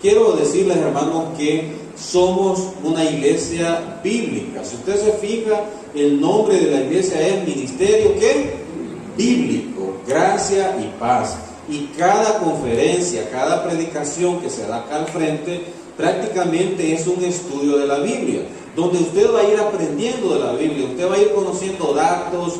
Quiero decirles, hermanos, que somos una iglesia bíblica. Si usted se fija, el nombre de la iglesia es Ministerio, ¿qué? Bíblico, gracia y paz. Y cada conferencia, cada predicación que se da acá al frente, prácticamente es un estudio de la Biblia, donde usted va a ir aprendiendo de la Biblia, usted va a ir conociendo datos,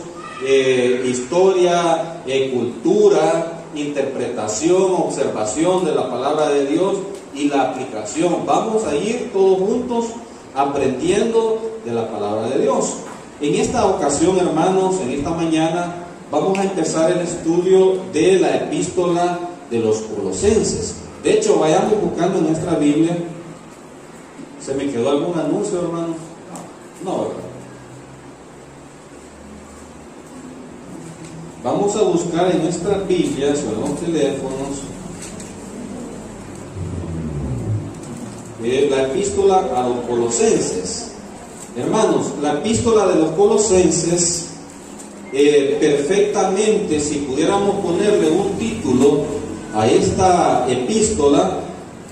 historia, cultura, interpretación, observación de la palabra de Dios y la aplicación. Vamos a ir todos juntos aprendiendo de la palabra de Dios. En esta ocasión, hermanos, en esta mañana, vamos a empezar el estudio de la epístola de los Colosenses. De hecho, vayamos buscando en nuestra Biblia. ¿Se me quedó algún anuncio, hermano? No, ¿verdad? Vamos a buscar en nuestras Biblias o en los teléfonos la epístola a los Colosenses. Hermanos, la epístola de los Colosenses, perfectamente, si pudiéramos ponerle un título a esta epístola,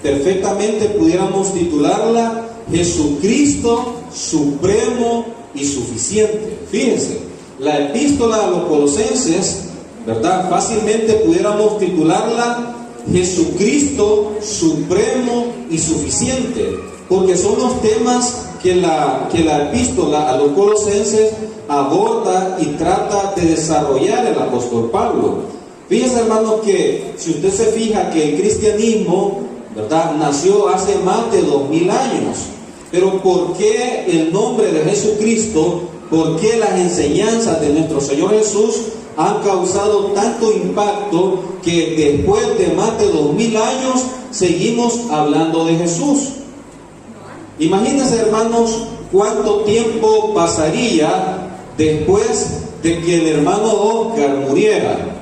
perfectamente pudiéramos titularla Jesucristo supremo y suficiente. Fíjense, la epístola a los Colosenses, ¿verdad? Fácilmente pudiéramos titularla Jesucristo supremo y suficiente, porque son los temas que la epístola a los Colosenses aborda y trata de desarrollar el apóstol Pablo. Fíjense, hermanos, que si usted se fija que el cristianismo, ¿verdad?, nació hace más de 2000 años, pero ¿por qué el nombre de Jesucristo? ¿Por qué las enseñanzas de nuestro Señor Jesús han causado tanto impacto que después de más de 2000 años seguimos hablando de Jesús? Imagínense, hermanos, cuánto tiempo pasaría después de que el hermano Oscar muriera.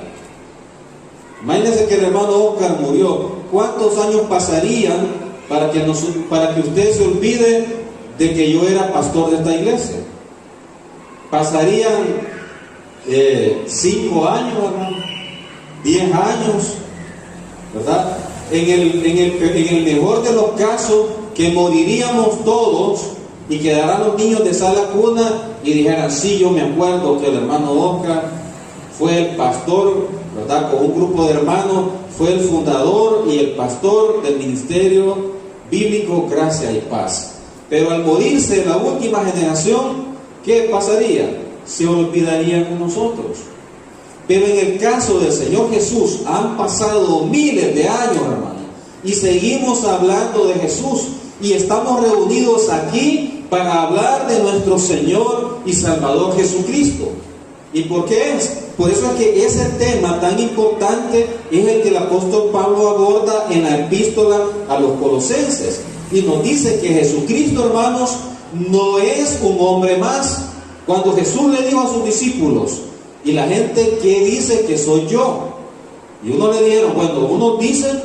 Imagínense que el hermano Oscar murió. ¿Cuántos años pasarían para que usted se olvide de que yo era pastor de esta iglesia? Pasarían 5 años, hermano, 10 años, ¿verdad? En el mejor de los casos, que moriríamos todos y quedarán los niños de sala cuna y dijeran: sí, yo me acuerdo que el hermano Oscar fue el pastor, ¿verdad?, con un grupo de hermanos, fue el fundador y el pastor del ministerio bíblico Gracia y Paz. Pero al morirse la última generación, ¿qué pasaría? Se olvidarían de nosotros. Pero en el caso del Señor Jesús han pasado miles de años, hermano, y seguimos hablando de Jesús, y estamos reunidos aquí para hablar de nuestro Señor y Salvador Jesucristo. ¿Y por qué es? Por eso es que ese tema tan importante es el que el apóstol Pablo aborda en la epístola a los Colosenses, y nos dice que Jesucristo, hermanos, no es un hombre más. Cuando Jesús le dijo a sus discípulos: ¿y la gente qué dice que soy yo? Y unos le dijeron: bueno, unos dicen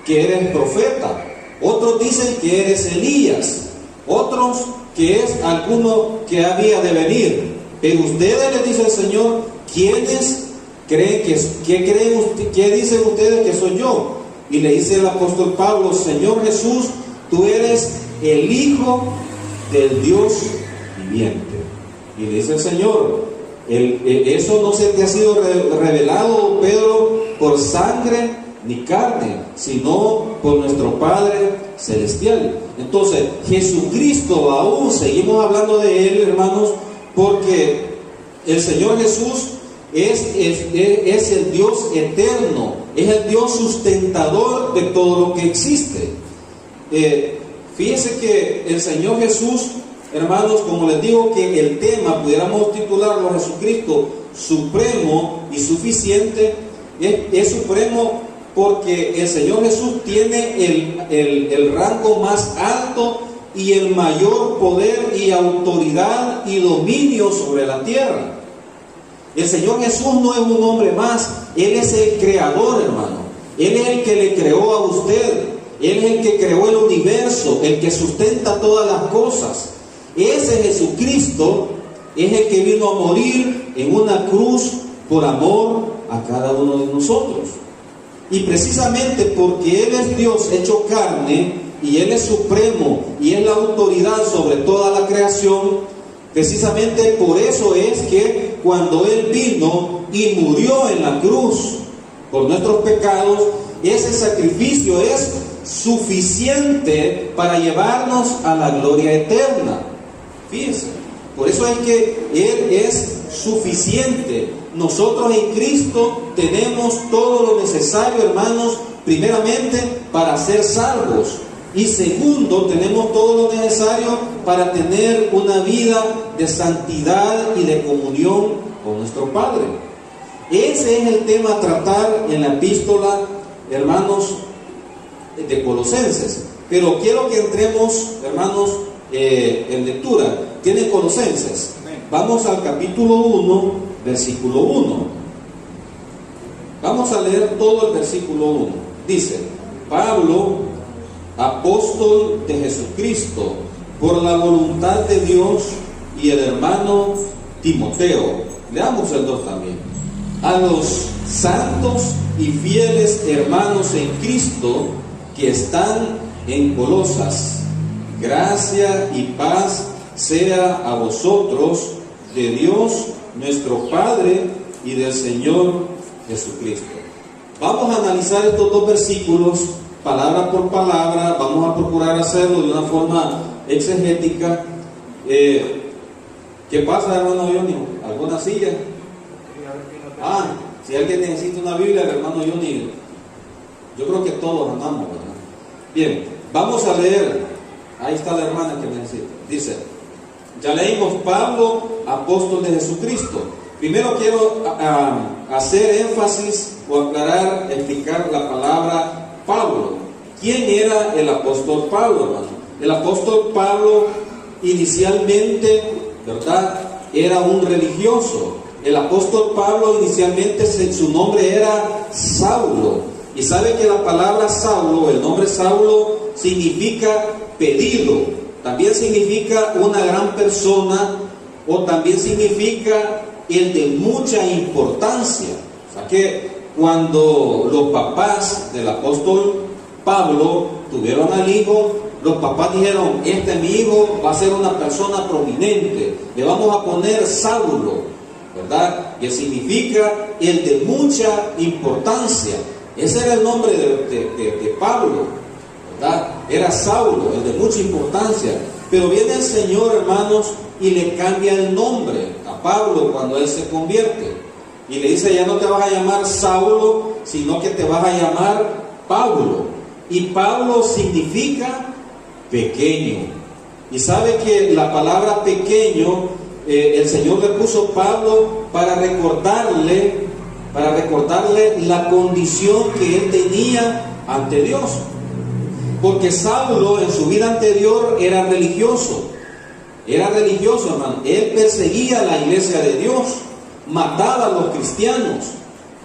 que eres profeta, otros dicen que eres Elías, otros que es alguno que había de venir. Pero ustedes, les dice el Señor, ¿quiénes creen qué dicen ustedes que soy yo? Y le dice el apóstol Pablo: Señor Jesús, tú eres el Hijo del Dios viviente. Y le dice el Señor: eso no se te ha sido revelado, Pedro, por sangre ni carne, sino por nuestro Padre Celestial. Entonces, Jesucristo, aún seguimos hablando de Él, hermanos, porque el Señor Jesús es el Dios eterno, es el Dios sustentador de todo lo que existe. Fíjense que el Señor Jesús, hermanos, como les digo, que el tema pudiéramos titularlo Jesucristo supremo y suficiente, es supremo porque el Señor Jesús tiene el rango más alto y el mayor poder y autoridad y dominio sobre la tierra. El Señor Jesús no es un hombre más, Él es el creador, hermano. Él es el que le creó a usted, Él es el que creó el universo, el que sustenta todas las cosas. Ese Jesucristo es el que vino a morir en una cruz por amor a cada uno de nosotros. Y precisamente porque Él es Dios hecho carne, y Él es supremo, y es la autoridad sobre toda la creación, precisamente por eso es que cuando Él vino y murió en la cruz por nuestros pecados, ese sacrificio es suficiente para llevarnos a la gloria eterna. Fíjense, por eso es que Él es suficiente. Nosotros en Cristo tenemos todo lo necesario, hermanos, primeramente para ser salvos, y segundo, tenemos todo lo necesario para tener una vida de santidad y de comunión con nuestro Padre. Ese es el tema a tratar en la epístola, hermanos, de Colosenses. Pero quiero que entremos, hermanos, en lectura. ¿Tienen Colosenses? Vamos al capítulo 1, versículo 1. Vamos a leer todo el versículo 1. Dice: Pablo, apóstol de Jesucristo, por la voluntad de Dios, y el hermano Timoteo. Leamos el 2 también. A los santos y fieles hermanos en Cristo que están en Colosas, gracia y paz sea a vosotros de Dios nuestro Padre y del Señor Jesucristo. Vamos a analizar estos dos versículos palabra por palabra. Vamos a procurar hacerlo de una forma exegética. ¿Qué pasa, hermano Johnny? ¿Alguna silla? Si alguien necesita una Biblia, el hermano Johnny, yo creo que todos andamos, ¿verdad? Bien, vamos a leer. Ahí está la hermana que necesita. Dice, ya leímos: Pablo, apóstol de Jesucristo. Primero quiero hacer énfasis o aclarar, explicar la palabra Pablo. ¿Quién era el apóstol Pablo, hermano? El apóstol Pablo inicialmente, ¿verdad?, era un religioso. El apóstol Pablo inicialmente su nombre era Saulo. Y sabe que la palabra Saulo, el nombre Saulo, significa pedido. También significa una gran persona, o también significa el de mucha importancia. O sea que cuando los papás del apóstol Pablo tuvieron al hijo, los papás dijeron: este mi hijo va a ser una persona prominente, le vamos a poner Saulo, ¿verdad? Que significa el de mucha importancia. Ese era el nombre de Pablo, ¿verdad? Era Saulo, el de mucha importancia. Pero viene el Señor, hermanos, y le cambia el nombre a Pablo cuando él se convierte. Y le dice: ya no te vas a llamar Saulo, sino que te vas a llamar Pablo. Y Pablo significa pequeño. Y sabe que la palabra pequeño, el Señor le puso Pablo para recordarle la condición que él tenía ante Dios. Porque Saulo en su vida anterior era religioso, hermano. Él perseguía a la iglesia de Dios, mataba a los cristianos,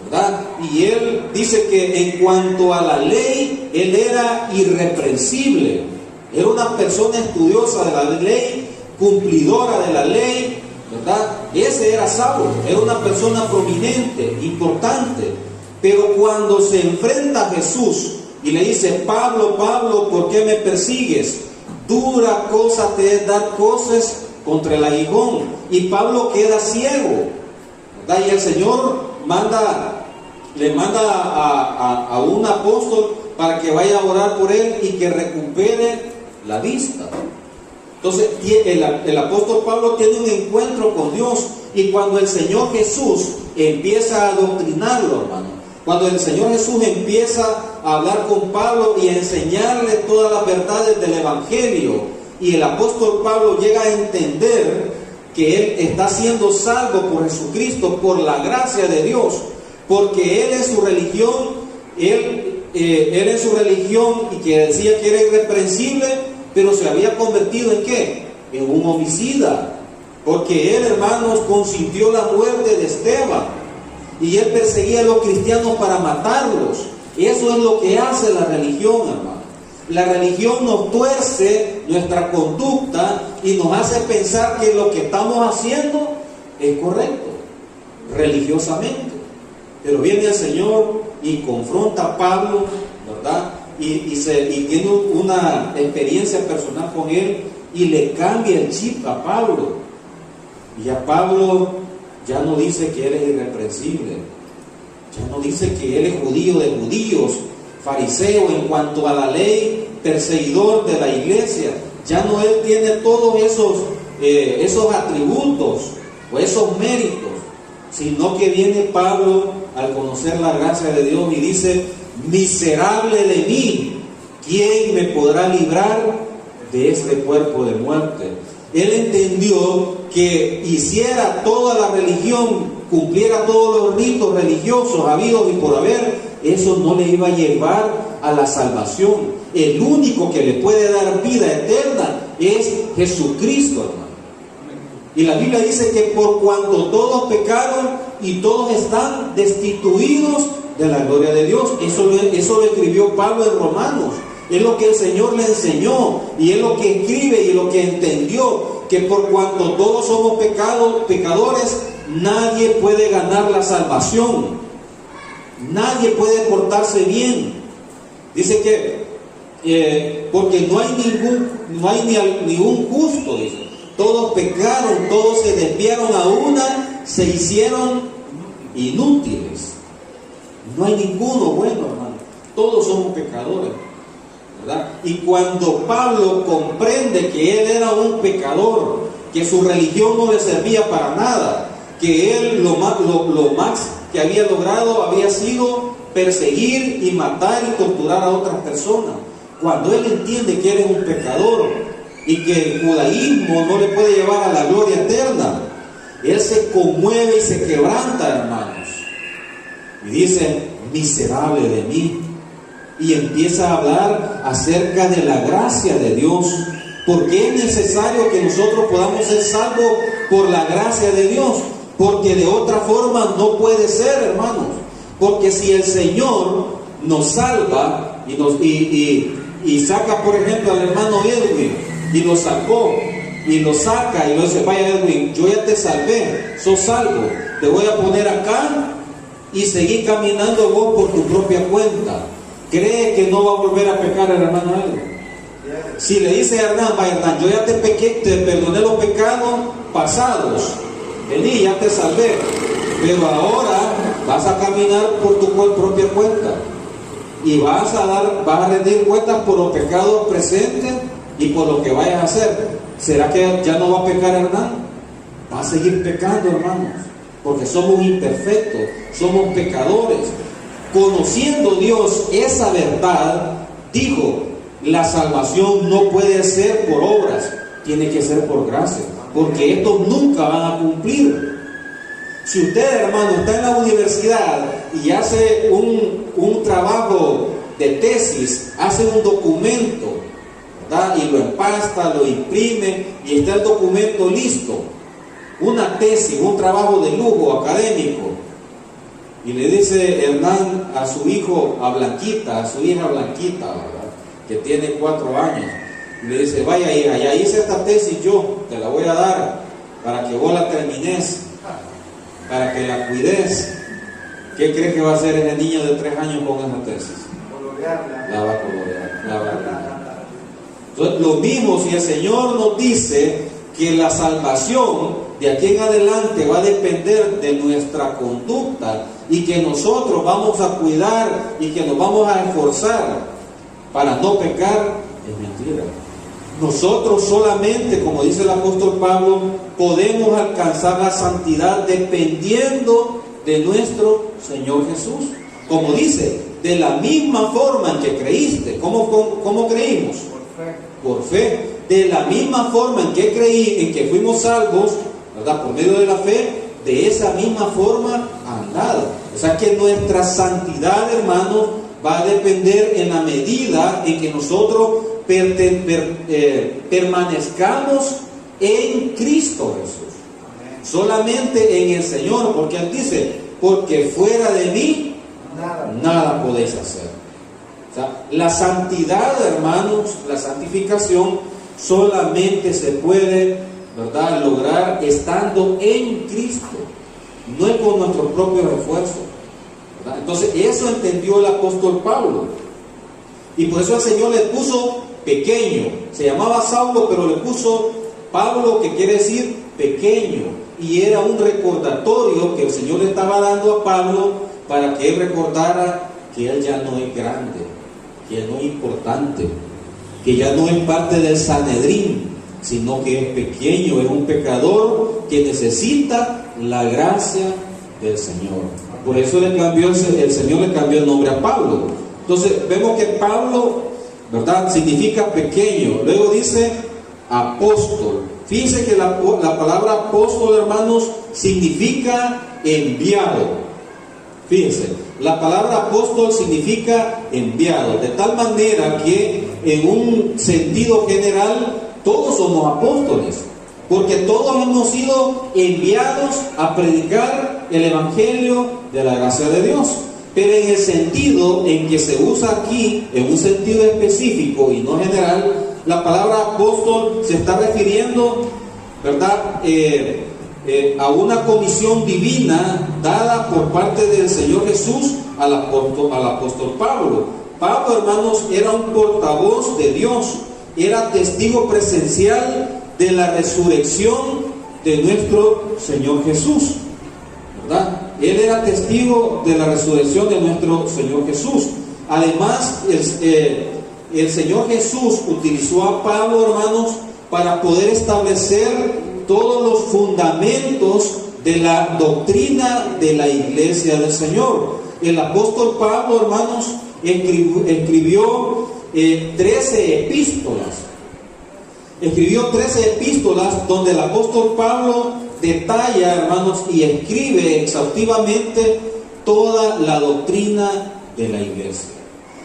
¿verdad? Y él dice que en cuanto a la ley, él era irreprensible. Era una persona estudiosa de la ley, cumplidora de la ley, ¿verdad? Ese era Saulo, era una persona prominente, importante. Pero cuando se enfrenta a Jesús y le dice: Pablo, Pablo, ¿por qué me persigues? Dura cosa te es dar cosas contra el aguijón. Y Pablo queda ciego, ¿verdad? Y el Señor le manda a un apóstol para que vaya a orar por él y que recupere la vista. Entonces el apóstol Pablo tiene un encuentro con Dios, y cuando el Señor Jesús empieza a adoctrinarlo, hermano, cuando el Señor Jesús empieza a hablar con Pablo y a enseñarle todas las verdades del Evangelio, y el apóstol Pablo llega a entender que él está siendo salvo por Jesucristo, por la gracia de Dios, porque él en su religión, él en su religión, y que decía que era irreprensible, pero se había convertido ¿en qué? En un homicida, porque él, hermanos, consintió la muerte de Esteban, y él perseguía a los cristianos para matarlos. Eso es lo que hace la religión, hermano. La religión nos tuerce nuestra conducta y nos hace pensar que lo que estamos haciendo es correcto, religiosamente. Pero viene el Señor y confronta a Pablo, ¿verdad? Y tiene una experiencia personal con él y le cambia el chip a Pablo. Y a Pablo ya no dice que él es irreprensible, ya no dice que él es judío de judíos, fariseo en cuanto a la ley, perseguidor de la iglesia. Ya no él tiene todos esos atributos o esos méritos, sino que viene Pablo al conocer la gracia de Dios y dice: miserable de mí, ¿quién me podrá librar de este cuerpo de muerte? Él entendió que hiciera toda la religión, cumpliera todos los ritos religiosos habidos y por haber, eso no le iba a llevar a la salvación. El único que le puede dar vida eterna es Jesucristo, hermano. Y la Biblia dice que por cuanto todos pecaron y todos están destituidos de la gloria de Dios. Eso lo escribió Pablo en Romanos. Es lo que el Señor le enseñó y es lo que escribe y lo que entendió, que por cuanto todos somos pecadores, nadie puede ganar la salvación, nadie puede portarse bien. Dice que porque no hay ningún justo, dice. Todos pecaron, todos se desviaron a una, se hicieron inútiles. No hay ninguno bueno, hermano. Todos somos pecadores, ¿verdad? Y cuando Pablo comprende que él era un pecador, que su religión no le servía para nada, que él lo más que había logrado había sido perseguir y matar y torturar a otras personas. Cuando él entiende que él es un pecador y que el judaísmo no le puede llevar a la gloria eterna, él se conmueve y se quebranta, hermanos, y dice: miserable de mí. Y empieza a hablar acerca de la gracia de Dios, porque es necesario que nosotros podamos ser salvos por la gracia de Dios, porque de otra forma no puede ser, hermanos. Porque si el Señor nos salva y saca, por ejemplo, al hermano Edwin, y lo sacó y lo saca y lo dice: vaya Edwin, yo ya te salvé, sos salvo, te voy a poner acá y seguir caminando vos por tu propia cuenta. ¿Cree que no va a volver a pecar el hermano Edwin? Si le dice a Hernán: vaya Hernán, yo ya te perdoné los pecados pasados, vení, ya te salvé, pero ahora vas a caminar por tu propia cuenta y vas a rendir cuentas por los pecados presentes y por lo que vayas a hacer. ¿Será que ya no va a pecar Hernán? Va a seguir pecando, hermanos, porque somos imperfectos, somos pecadores. Conociendo Dios esa verdad, dijo: la salvación no puede ser por obras, tiene que ser por gracia, porque estos nunca van a cumplir. Si usted, hermano, está en la universidad y hace un trabajo de tesis, hace un documento, ¿verdad?, y lo empasta, lo imprime y está el documento listo, una tesis, un trabajo de lujo académico, y le dice Hernán a su hijo, a su hija Blanquita, ¿verdad?, que tiene 4 años, y le dice: vaya hija, ya hice esta tesis, yo te la voy a dar para que vos la termines, para que la cuides. ¿Qué crees que va a hacer ese niño de 3 años con esa tesis? La va a colorear, la va a pintar. Entonces, lo mismo, si el Señor nos dice que la salvación de aquí en adelante va a depender de nuestra conducta y que nosotros vamos a cuidar y que nos vamos a esforzar para no pecar, es mentira. Nosotros solamente, como dice el apóstol Pablo, podemos alcanzar la santidad dependiendo de nuestro Señor Jesús. Como dice: de la misma forma en que creíste. ¿Cómo creímos? Por fe. De la misma forma en que fuimos salvos, ¿verdad?, por medio de la fe, de esa misma forma andad. O sea que nuestra santidad, hermano, va a depender en la medida en que nosotros permanezcamos en Cristo Jesús. Solamente en el Señor, porque Él dice: porque fuera de mí nada podéis hacer. O sea, la santidad, hermanos, la santificación solamente se puede, ¿verdad?, lograr estando en Cristo, no es con nuestros propios esfuerzos, ¿verdad? Entonces eso entendió el apóstol Pablo. Y por eso el Señor le puso pequeño. Se llamaba Saulo, pero le puso Pablo, que quiere decir pequeño. Y era un recordatorio que el Señor le estaba dando a Pablo para que él recordara que él ya no es grande, que él no es importante, que ya no es parte del Sanedrín, sino que es pequeño, es un pecador que necesita la gracia del Señor. Por eso el Señor le cambió el nombre a Pablo. Entonces vemos que Pablo, ¿verdad?, significa pequeño. Luego dice apóstol. Fíjense que la palabra apóstol, hermanos, significa enviado. Fíjense, la palabra apóstol significa enviado, de tal manera que en un sentido general todos somos apóstoles, porque todos hemos sido enviados a predicar el evangelio de la gracia de Dios. Pero en el sentido en que se usa aquí, en un sentido específico y no general, la palabra apóstol se está refiriendo, ¿verdad?, a una comisión divina dada por parte del Señor Jesús al apóstol Pablo. Pablo, hermanos, era un portavoz de Dios, era testigo presencial de la resurrección de nuestro Señor Jesús, ¿verdad? Él era testigo de la resurrección de nuestro Señor Jesús. Además, el Señor Jesús utilizó a Pablo, hermanos, para poder establecer todos los fundamentos de la doctrina de la iglesia del Señor. El apóstol Pablo, hermanos, escribió 13 epístolas. Escribió 13 epístolas donde el apóstol Pablo detalla, hermanos, y escribe exhaustivamente toda la doctrina de la iglesia.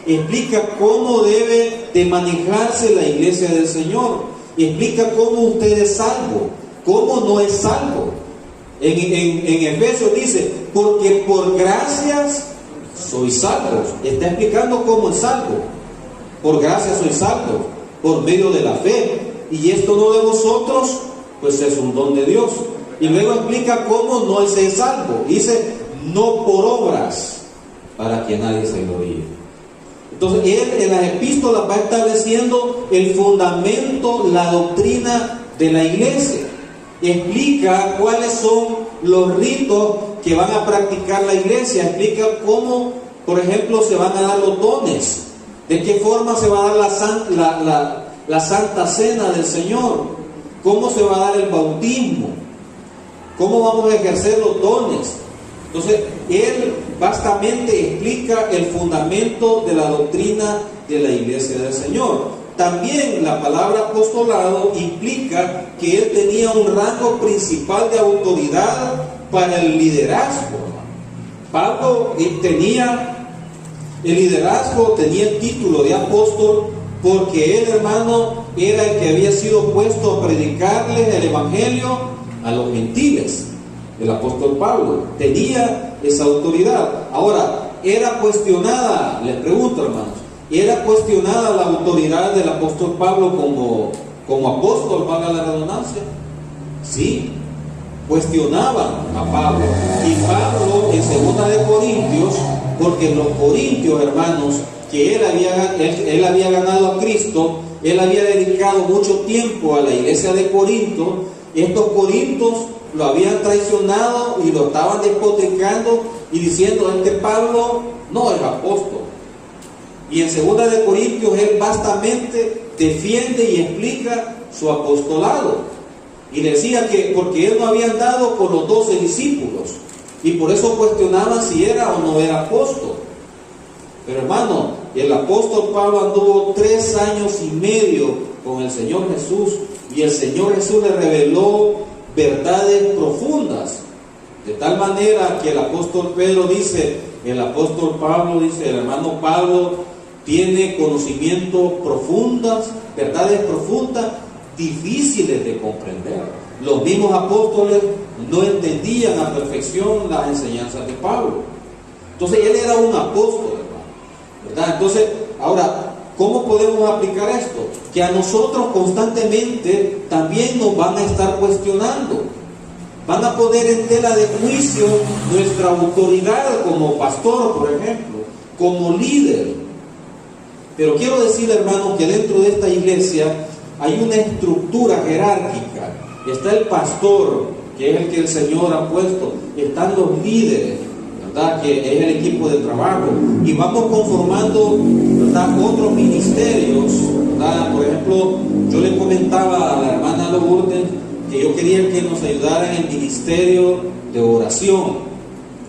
Explica cómo debe de manejarse la iglesia del Señor. Explica cómo usted es salvo, cómo no es salvo. En Efesios dice, porque por gracias sois salvos. Está explicando cómo es salvo. Por gracia sois salvos, por medio de la fe. Y esto no de vosotros, pues es un don de Dios. Y luego explica cómo no es salvo. Dice, no por obras, para que nadie se gloríe. Entonces, él en las epístolas va estableciendo el fundamento, la doctrina de la iglesia. Explica cuáles son los ritos que van a practicar la iglesia. Explica cómo, por ejemplo, se van a dar los dones. De qué forma se va a dar la Santa Cena del Señor. Cómo se va a dar el bautismo. Cómo vamos a ejercer los dones. Entonces, él bastante explica el fundamento de la doctrina de la iglesia del Señor. También la palabra apostolado implica que él tenía un rango principal de autoridad para el liderazgo. Pablo tenía el liderazgo, tenía el título de apóstol, porque él, hermano, era el que había sido puesto a predicarles el evangelio a los gentiles. El apóstol Pablo tenía esa autoridad. Ahora, ¿era cuestionada? Les pregunto, hermanos, ¿era cuestionada la autoridad del apóstol Pablo como apóstol, valga la redundancia? Sí, cuestionaban a Pablo. Y Pablo en 2 de Corintios, porque en los Corintios, hermanos, que él había ganado a Cristo, él había dedicado mucho tiempo a la iglesia de Corinto. Estos corintios lo habían traicionado y lo estaban despotricando y diciendo, Pablo no es apóstol. Y en 2 de Corintios él vastamente defiende y explica su apostolado. Y decía que porque él no había andado con los 12 discípulos y por eso cuestionaban si era o no era apóstol. Pero hermano, el apóstol Pablo anduvo 3 años y medio con el Señor Jesús y el Señor Jesús le reveló verdades profundas, de tal manera que el apóstol Pedro dice, el apóstol Pablo dice, el hermano Pablo tiene conocimientos profundas, verdades profundas, difíciles de comprender. Los mismos apóstoles no entendían a perfección las enseñanzas de Pablo. Entonces él era un apóstol, ¿verdad? Entonces, ahora, ¿cómo podemos aplicar esto? Que a nosotros constantemente también nos van a estar cuestionando. van a poner en tela de juicio nuestra autoridad como pastor, por ejemplo, como líder. Pero quiero decir, hermanos, que dentro de esta iglesia hay una estructura jerárquica. Está el pastor, que es el que el Señor ha puesto. Están los líderes, ¿verdad?, que es el equipo de trabajo. Y vamos conformando, ¿verdad?, otros ministerios, ¿verdad? Por ejemplo, yo le comentaba a la hermana Lourdes que yo quería que nos ayudara en el ministerio de oración.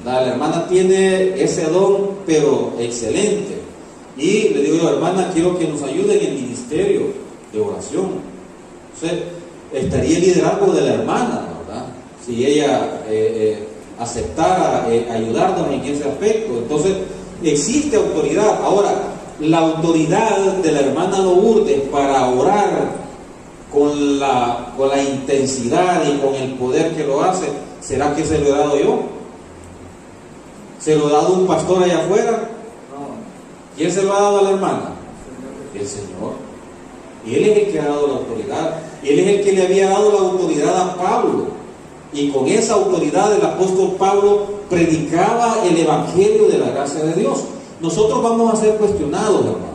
La hermana tiene ese don, pero excelente. Y le digo yo, hermana, quiero que nos ayude en el ministerio de oración. Entonces, estaría el liderazgo de la hermana, ¿verdad?, si ella aceptara ayudarnos en ese aspecto. Entonces, existe autoridad. Ahora, la autoridad de la hermana Lourdes para orar con la intensidad y con el poder que lo hace, ¿será que se lo he dado yo? ¿Se lo ha dado un pastor allá afuera? ¿Quién se lo ha dado a la hermana? El Señor. Y Él es el que ha dado la autoridad. Él es el que le había dado la autoridad a Pablo. Y con esa autoridad el apóstol Pablo predicaba el evangelio de la gracia de Dios. Nosotros vamos a ser cuestionados, hermano.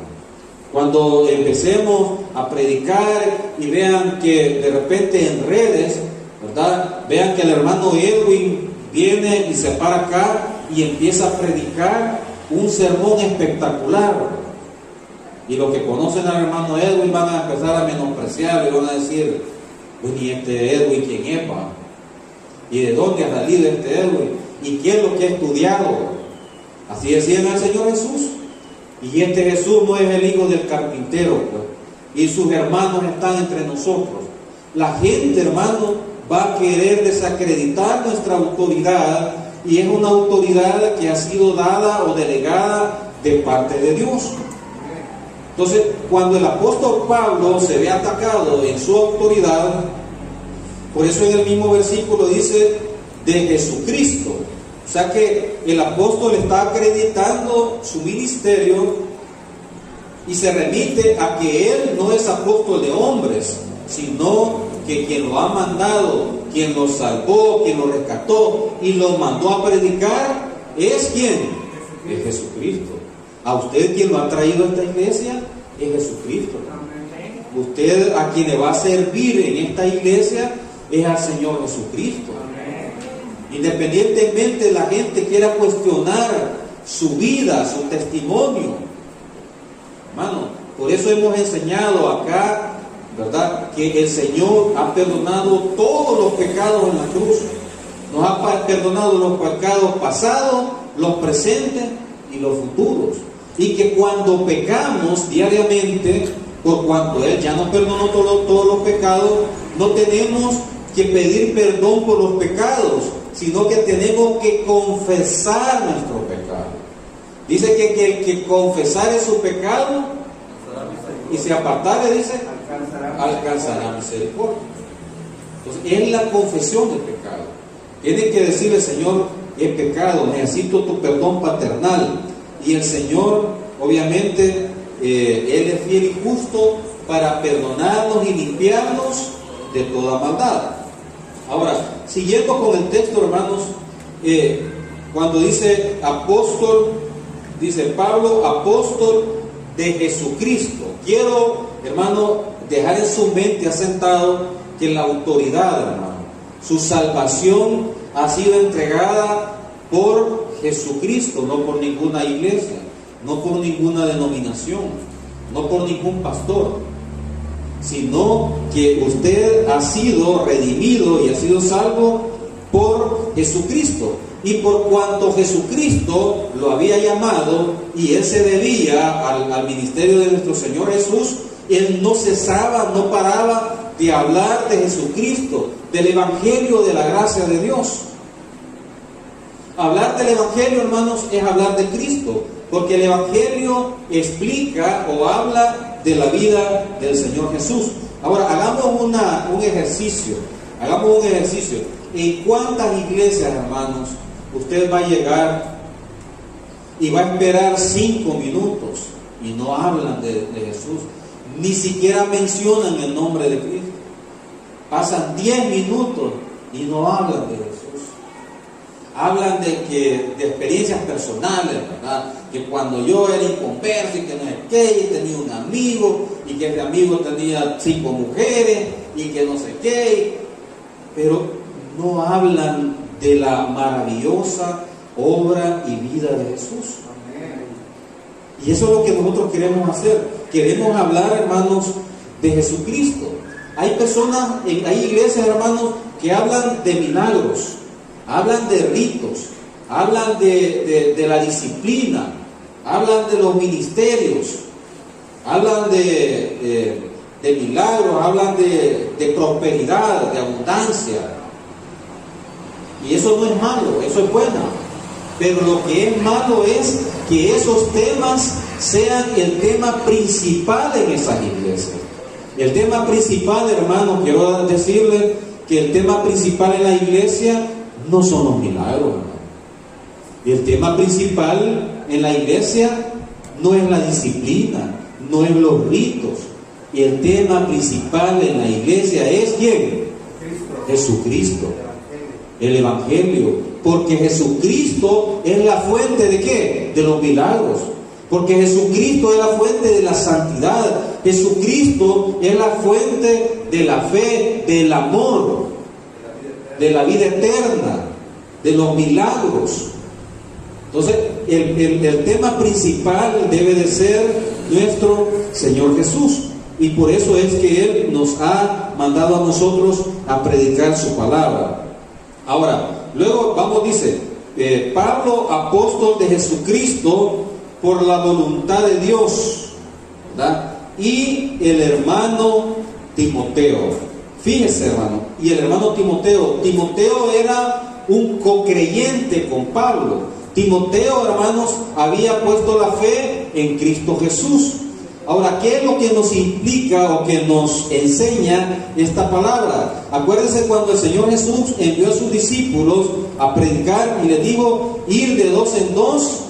Cuando empecemos a predicar y vean que de repente en redes, ¿verdad?, vean que el hermano Edwin viene y se para acá y empieza a predicar un sermón espectacular, ¿verdad? Y los que conocen al hermano Edwin van a empezar a menospreciarlo y van a decir, pues, ¿y este Edwin quién es, pa? ¿Y de dónde ha salido este Edwin? ¿Y qué es lo que ha estudiado? Así decían al Señor Jesús. Y este Jesús no es el hijo del carpintero, pues, y sus hermanos están entre nosotros. La gente, hermano, va a querer desacreditar nuestra autoridad, y es una autoridad que ha sido dada o delegada de parte de Dios. Entonces, cuando el apóstol Pablo se ve atacado en su autoridad, por eso en el mismo versículo dice de Jesucristo. O sea que el apóstol está acreditando su ministerio y se remite a que él no es apóstol de hombres, sino que quien lo ha mandado, quien lo salvó, quien lo rescató y lo mandó a predicar, ¿es quién? Es Jesucristo. A usted quien lo ha traído a esta iglesia es Jesucristo. Usted a quien le va a servir en esta iglesia es al Señor Jesucristo. Independientemente la gente quiera cuestionar su vida, su testimonio, hermano, por eso hemos enseñado acá, ¿verdad?, que el Señor ha perdonado todos los pecados en la cruz. Nos ha perdonado los pecados pasados, los presentes y los futuros. Y que cuando pecamos diariamente, por cuanto Él ya nos perdonó todos los pecados, no tenemos que pedir perdón por los pecados, sino que tenemos que confesar nuestro pecado. Dice que el que confesare su pecado y se apartare, dice, alcanzará misericordia. Entonces, es la confesión del pecado. Tiene que decirle, Señor, he pecado, necesito tu perdón paternal. Y el Señor, obviamente, Él es fiel y justo para perdonarnos y limpiarnos de toda maldad. Ahora, siguiendo con el texto, hermanos, cuando dice apóstol, dice Pablo, apóstol de Jesucristo. Quiero, hermano, dejar en su mente asentado que la autoridad, hermano, su salvación ha sido entregada por Jesucristo, no por ninguna iglesia, no por ninguna denominación, no por ningún pastor, sino que usted ha sido redimido y ha sido salvo por Jesucristo. Y por cuanto Jesucristo lo había llamado y Él se debía al ministerio de nuestro Señor Jesús, Él no cesaba, no paraba de hablar de Jesucristo, del Evangelio de la gracia de Dios. Hablar del Evangelio, hermanos, es hablar de Cristo, porque el Evangelio explica o habla de la vida del Señor Jesús. Ahora, hagamos un ejercicio. ¿En cuántas iglesias, hermanos, usted va a llegar y va a esperar 5 minutos y no hablan de Jesús? Ni siquiera mencionan el nombre de Cristo. Pasan 10 minutos y no hablan de Jesús. Hablan de experiencias personales, ¿verdad? Que cuando yo era inconverso y que no es qué, y tenía un amigo, y que ese amigo tenía 5 mujeres, y que no sé qué, pero no hablan de la maravillosa obra y vida de Jesús. Y eso es lo que nosotros queremos hacer. Queremos hablar, hermanos, de Jesucristo. Hay personas, hay iglesias, hermanos, que hablan de milagros, hablan de ritos, hablan de la disciplina, hablan de los ministerios, hablan de milagros, hablan de prosperidad, de abundancia. Y eso no es malo, eso es bueno. Pero lo que es malo es que esos temas sean el tema principal en esas iglesias. El tema principal, hermano, quiero decirle que el tema principal en la iglesia no son los milagros, hermano. Y el tema principal en la iglesia no es la disciplina, no es los ritos. Y el tema principal en la iglesia es ¿quién? Jesucristo. El Evangelio. Porque Jesucristo es la fuente ¿de qué? De los milagros. Porque Jesucristo es la fuente de la santidad. Jesucristo es la fuente de la fe, del amor, de la vida eterna, de los milagros. Entonces, el tema principal debe de ser nuestro Señor Jesús. Y por eso es que Él nos ha mandado a nosotros a predicar su palabra. Ahora, luego vamos, dice, Pablo, apóstol de Jesucristo, por la voluntad de Dios, ¿verdad? Y el hermano Timoteo. Fíjese, hermano, y el hermano Timoteo era un co-creyente con Pablo. Timoteo, hermanos, había puesto la fe en Cristo Jesús. Ahora, ¿qué es lo que nos implica o que nos enseña esta palabra? Acuérdense cuando el Señor Jesús envió a sus discípulos a predicar y les dijo, ir de 2 en 2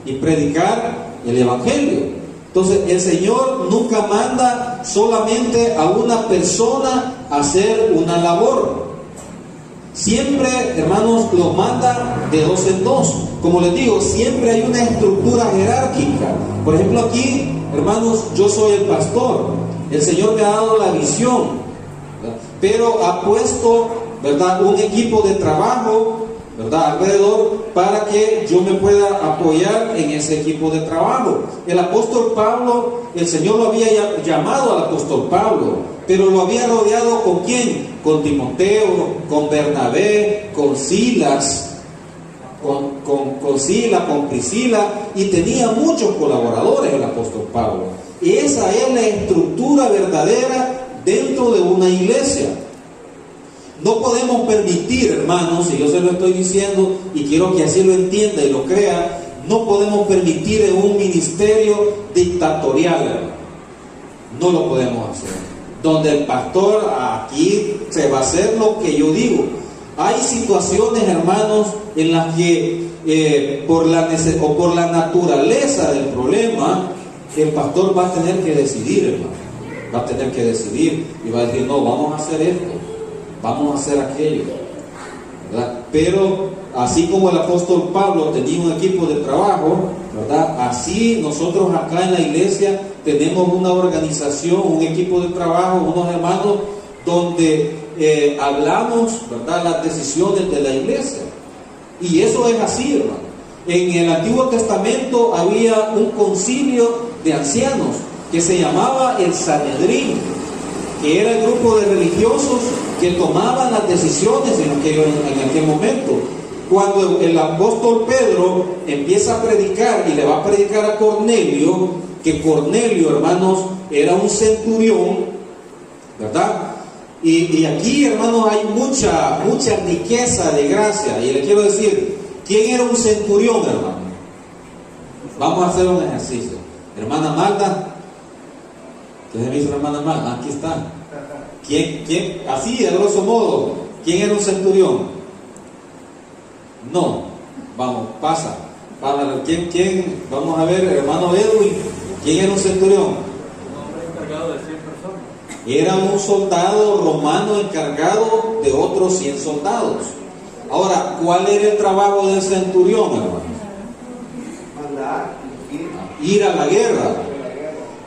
y predicar el Evangelio. Entonces, el Señor nunca manda solamente a una persona a hacer una labor. Siempre, hermanos, lo manda de 2 en 2. Como les digo, siempre hay una estructura jerárquica. Por ejemplo, aquí, hermanos, yo soy el pastor. El Señor me ha dado la visión, ¿verdad? Pero ha puesto, ¿verdad?, un equipo de trabajo, ¿verdad?, alrededor para que yo me pueda apoyar en ese equipo de trabajo. El apóstol Pablo, el Señor lo había llamado al apóstol Pablo, pero lo había rodeado ¿con quién? Con Timoteo, con Bernabé, con Silas, con Priscila, y tenía muchos colaboradores el apóstol Pablo. Y esa es la estructura verdadera dentro de una iglesia. No podemos permitir, hermanos, y yo se lo estoy diciendo y quiero que así lo entienda y lo crea, no podemos permitir en un ministerio dictatorial, hermano. No lo podemos hacer. Donde el pastor aquí se va a hacer lo que yo digo. Hay situaciones, hermanos, en las que por la naturaleza del problema, el pastor va a tener que decidir, hermano. Va a tener que decidir y va a decir, no, vamos a hacer esto, vamos a hacer aquello, ¿verdad? Pero así como el apóstol Pablo tenía un equipo de trabajo, ¿verdad?, así nosotros acá en la iglesia tenemos una organización, un equipo de trabajo, unos hermanos donde hablamos, ¿verdad?, las decisiones de la iglesia. Y eso es así, hermano. En el Antiguo Testamento había un concilio de ancianos que se llamaba el Sanedrín, que era el grupo de religiosos que tomaban las decisiones en aquel momento. Cuando el apóstol Pedro empieza a predicar y le va a predicar a Cornelio, que Cornelio, hermanos, era un centurión, ¿verdad? Y aquí, hermanos, hay mucha riqueza de gracia. Y le quiero decir, ¿quién era un centurión, hermano? Vamos a hacer un ejercicio. Hermana Marta, ¿qué se me hizo, hermana Marta? Aquí está. ¿Quién? Así, de grosso modo, ¿quién era un centurión? No. Vamos, pasa. ¿Quién? Vamos a ver, hermano Edwin, ¿quién era un centurión? Un hombre encargado de 100 personas. Era un soldado romano encargado de otros 100 soldados. Ahora, ¿cuál era el trabajo del centurión, hermano? Ir a la guerra.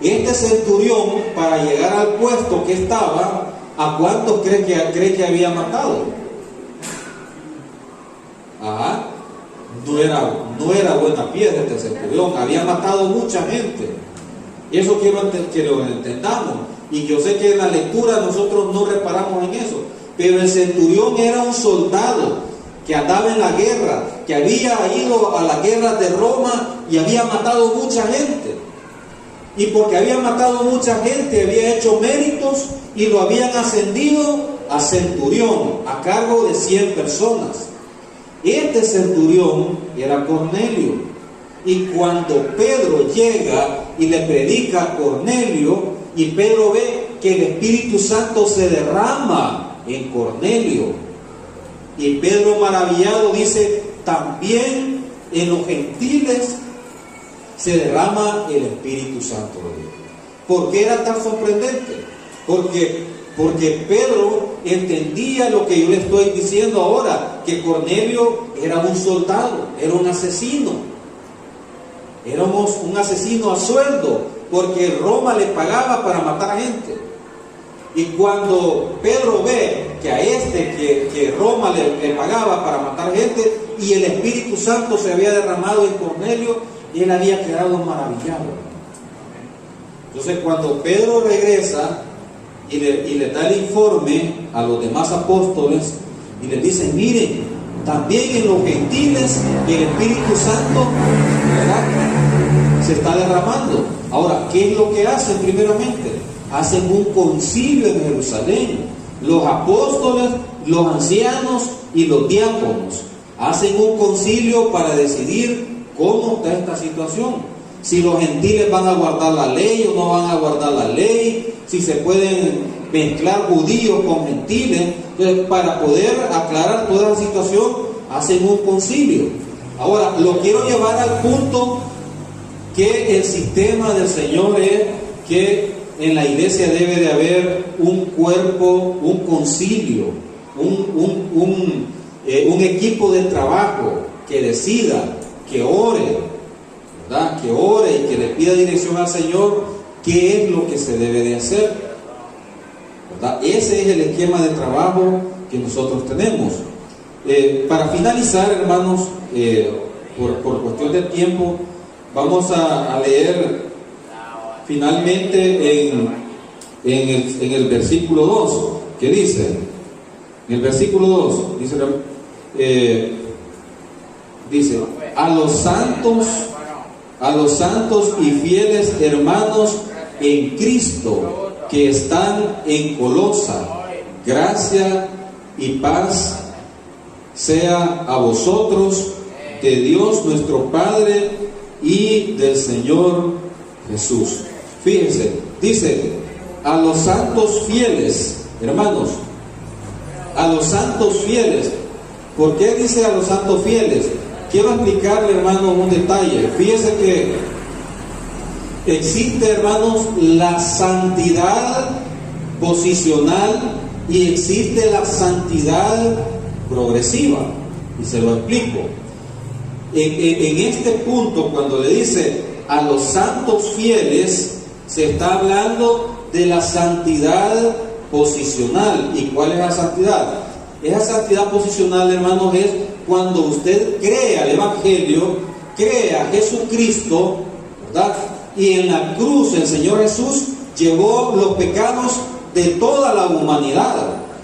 Este centurión, para llegar al puesto que estaba, ¿a cuántos cree que había matado? Ajá. No era buena piedra este centurión, había matado mucha gente. Y eso quiero que lo entendamos. Y yo sé que en la lectura nosotros no reparamos en eso, pero el centurión era un soldado que andaba en la guerra, que había ido a la guerra de Roma y había matado mucha gente. Y porque había matado mucha gente, había hecho méritos y lo habían ascendido a centurión, a cargo de 100 personas. Este centurión era Cornelio. Y cuando Pedro llega y le predica a Cornelio, y Pedro ve que el Espíritu Santo se derrama en Cornelio, y Pedro maravillado dice, también en los gentiles se derrama el Espíritu Santo de Dios. ¿Por qué era tan sorprendente? Porque Pedro entendía lo que yo le estoy diciendo ahora, que Cornelio era un soldado, era un asesino. Éramos un asesino a sueldo, porque Roma le pagaba para matar gente. Y cuando Pedro ve que a que Roma le pagaba para matar gente, y el Espíritu Santo se había derramado en Cornelio, él había quedado maravillado. Entonces cuando Pedro regresa y le da el informe a los demás apóstoles, y les dice, miren, también en los gentiles el Espíritu Santo, ¿verdad?, se está derramando. Ahora, ¿qué es lo que hacen primeramente? Hacen un concilio en Jerusalén. Los apóstoles, los ancianos y los diáconos hacen un concilio para decidir cómo está esta situación. Si los gentiles van a guardar la ley o no van a guardar la ley, si se pueden mezclar judíos con gentiles. Entonces, para poder aclarar toda la situación, hacen un concilio. Ahora, lo quiero llevar al punto que el sistema del Señor es que en la iglesia debe de haber un cuerpo, un concilio, un equipo de trabajo que decida, que ore, ¿verdad?, que ore y que le pida dirección al Señor qué es lo que se debe de hacer, ¿verdad? Ese es el esquema de trabajo que nosotros tenemos. Para finalizar, hermanos, por cuestión de tiempo, vamos a leer finalmente en el versículo 2, que dice, en el versículo 2, dice, a los santos y fieles hermanos en Cristo que están en Colosa, gracia y paz sea a vosotros de Dios nuestro Padre y del Señor Jesús. Fíjense, dice, a los santos fieles, hermanos, a los santos fieles. ¿Por qué dice a los santos fieles? Quiero explicarle, hermanos, un detalle. Fíjense que existe, hermanos, la santidad posicional y existe la santidad progresiva. Y se lo explico. En este punto, cuando le dice a los santos fieles, se está hablando de la santidad posicional. ¿Y cuál es la santidad? Esa santidad posicional, hermanos, es cuando usted cree al Evangelio, cree a Jesucristo, ¿verdad? Y en la cruz el Señor Jesús llevó los pecados de toda la humanidad.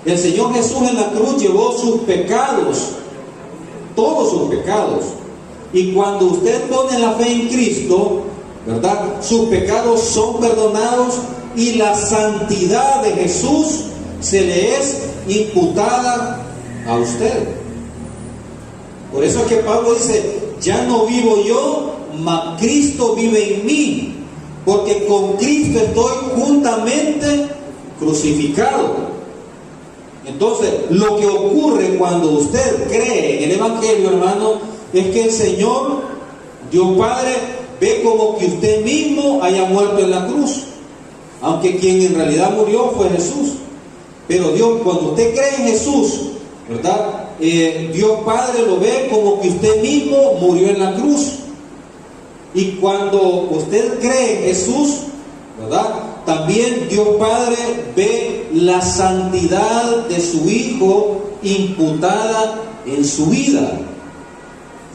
El Señor Jesús en la cruz llevó sus pecados, todos sus pecados. Y cuando usted pone la fe en Cristo, ¿verdad?, sus pecados son perdonados y la santidad de Jesús se le es imputada a usted. Por eso es que Pablo dice, ya no vivo yo, mas Cristo vive en mí, porque con Cristo estoy juntamente crucificado. Entonces, lo que ocurre cuando usted cree en el Evangelio, hermano, es que el Señor, Dios Padre, ve como que usted mismo haya muerto en la cruz. aunque quien en realidad murió fue Jesús. Pero Dios, cuando usted cree en Jesús, ¿verdad? Dios Padre lo ve como que usted mismo murió en la cruz. Y cuando usted cree en Jesús, ¿verdad? También Dios Padre ve la santidad de su Hijo imputada en su vida.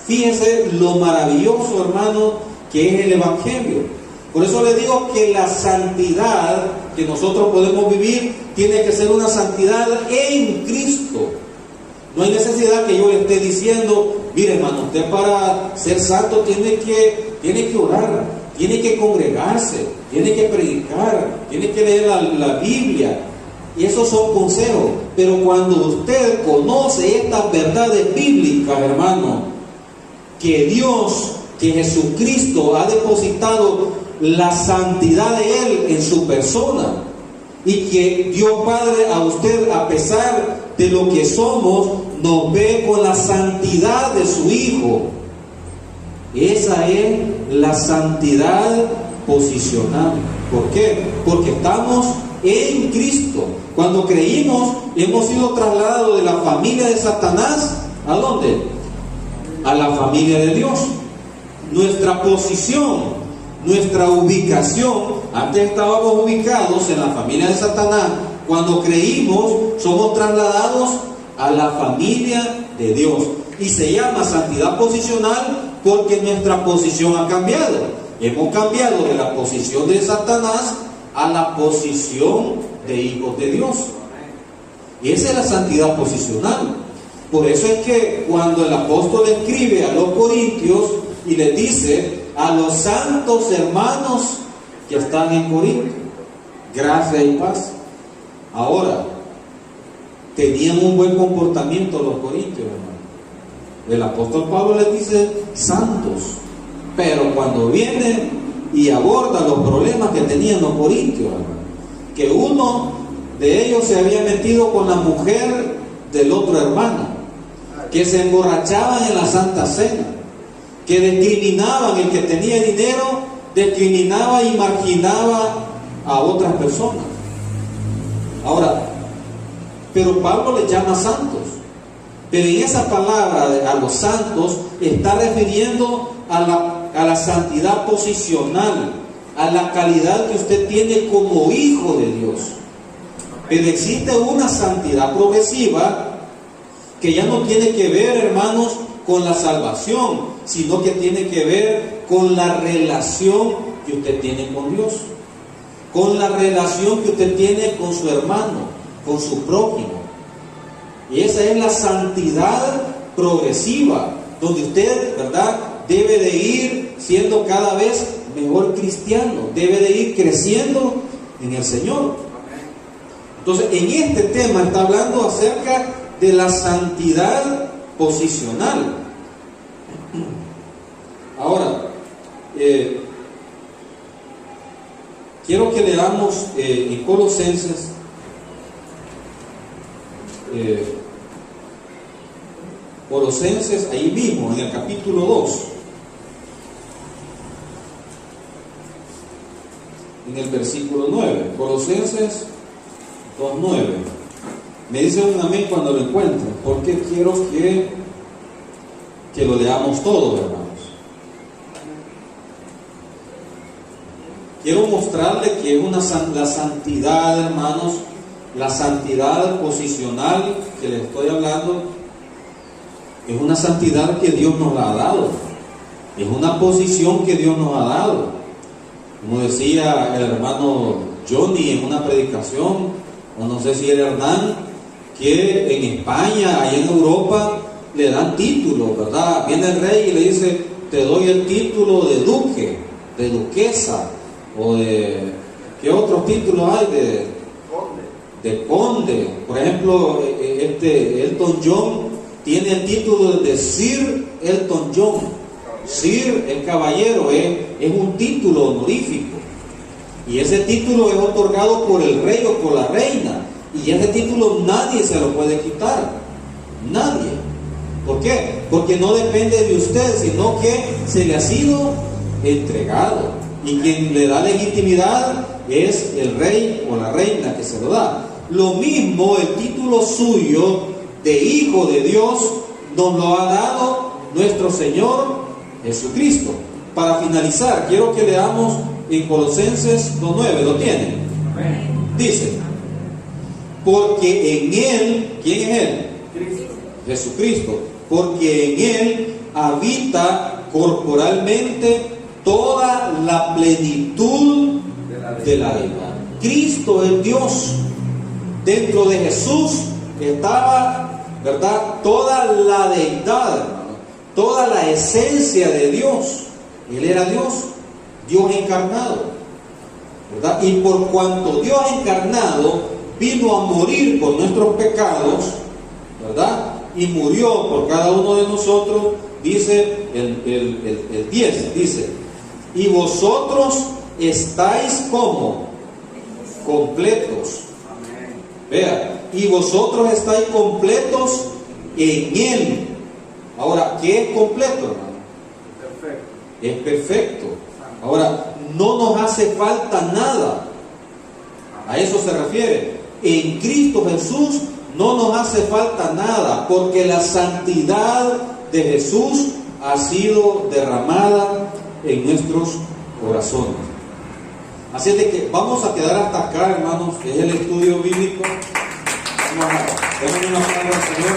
Fíjese lo maravilloso, hermano, que es el Evangelio. Por eso le digo que la santidad que nosotros podemos vivir tiene que ser una santidad en Cristo. No hay necesidad que yo le esté diciendo, mire hermano, usted para ser santo tiene que orar, tiene que congregarse, tiene que predicar, tiene que leer la Biblia. Y esos son consejos. Pero cuando usted conoce estas verdades bíblicas, hermano, que Dios, que Jesucristo ha depositado la santidad de Él en su persona, y que Dios Padre a usted, a pesar de lo que somos, nos ve con la santidad de su Hijo. Esa es la santidad posicional. ¿Por qué? Porque estamos en Cristo. Cuando creímos, hemos sido trasladados de la familia de Satanás, ¿a dónde? A la familia de Dios. Nuestra posición, nuestra ubicación, antes estábamos ubicados en la familia de Satanás. Cuando creímos, somos trasladados a la familia de Dios. Y se llama santidad posicional porque nuestra posición ha cambiado. Hemos cambiado de la posición de Satanás a la posición de hijos de Dios. Y esa es la santidad posicional. Por eso es que cuando el apóstol escribe a los corintios y les dice a los santos hermanos que están en Corinto, gracia y paz. Ahora, tenían un buen comportamiento los corintios, hermano. El apóstol Pablo les dice santos, pero cuando viene y aborda los problemas que tenían los corintios, hermano, que uno de ellos se había metido con la mujer del otro hermano, que se emborrachaban en la Santa Cena, que discriminaban, el que tenía dinero discriminaba y marginaba a otras personas. Ahora, pero Pablo les llama santos, pero en esa palabra a los santos está refiriendo a la santidad posicional, a la calidad que usted tiene como hijo de Dios. Pero existe una santidad progresiva que ya no tiene que ver, hermanos, con la salvación, sino que tiene que ver con la relación que usted tiene con Dios, con la relación que usted tiene con su hermano, con su prójimo. Y esa es la santidad progresiva, donde usted, ¿verdad?, debe de ir siendo cada vez mejor cristiano, debe de ir creciendo en el Señor. Entonces, en este tema está hablando acerca de la santidad posicional. Ahora, quiero que leamos en Colosenses Colosenses, ahí mismo, en el capítulo 2, en el versículo 9, Colosenses 2:9. Me dice un amén cuando lo encuentren, porque quiero que lo leamos todo, hermanos. Quiero mostrarle que es la santidad, hermanos, la santidad posicional que les estoy hablando, es una santidad que Dios nos la ha dado, es una posición que Dios nos ha dado. Como decía el hermano Johnny en una predicación, o no sé si era Hernán, que en España, allá en Europa, le dan títulos, ¿verdad? Viene el rey y le dice, te doy el título de duque, de duquesa, o de, ¿qué otros títulos hay? De conde. Por ejemplo, Elton John tiene el título de Sir Elton John. Sir es caballero, es un título honorífico. Y ese título es otorgado por el rey o por la reina. Y ese título nadie se lo puede quitar. Nadie. ¿Por qué? Porque no depende de usted, sino que se le ha sido entregado. Y quien le da legitimidad es el rey o la reina que se lo da. Lo mismo el título suyo de Hijo de Dios nos lo ha dado nuestro Señor Jesucristo. Para finalizar, quiero que leamos en Colosenses 2:9, ¿lo tienen? Dice, porque en Él, ¿quién es Él? Jesucristo. Porque en Él habita corporalmente toda la plenitud de la deidad. Cristo es Dios. Dentro de Jesús estaba, ¿verdad?, toda la deidad, hermano, toda la esencia de Dios. Él era Dios, Dios encarnado, ¿verdad? Y por cuanto Dios encarnado vino a morir por nuestros pecados, ¿verdad?, y murió por cada uno de nosotros, dice el 10, dice, y vosotros estáis como completos. Vea, y vosotros estáis completos en Él. Ahora, ¿qué es completo, hermano? Perfecto. Es perfecto. Ahora, no nos hace falta nada. A eso se refiere. En Cristo Jesús no nos hace falta nada, porque la santidad de Jesús ha sido derramada en nuestros corazones. Así es de que vamos a quedar hasta acá, hermanos, que es el estudio bíblico. Démosle una palabra al Señor.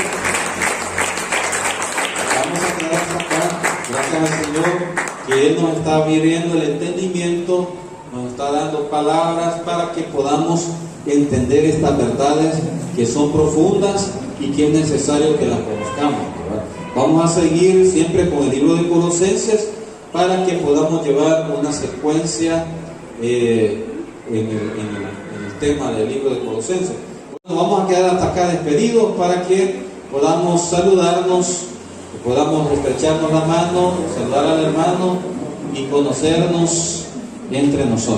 Vamos a quedar hasta acá. Gracias al Señor que Él nos está abriendo el entendimiento, nos está dando palabras para que podamos entender estas verdades que son profundas y que es necesario que las conozcamos, ¿verdad? Vamos a seguir siempre con el libro de Colosenses para que podamos llevar una secuencia en el tema del libro de Colosenses. Bueno, vamos a quedar hasta acá despedidos para que podamos saludarnos, que podamos estrecharnos la mano, saludar al hermano y conocernos entre nosotros.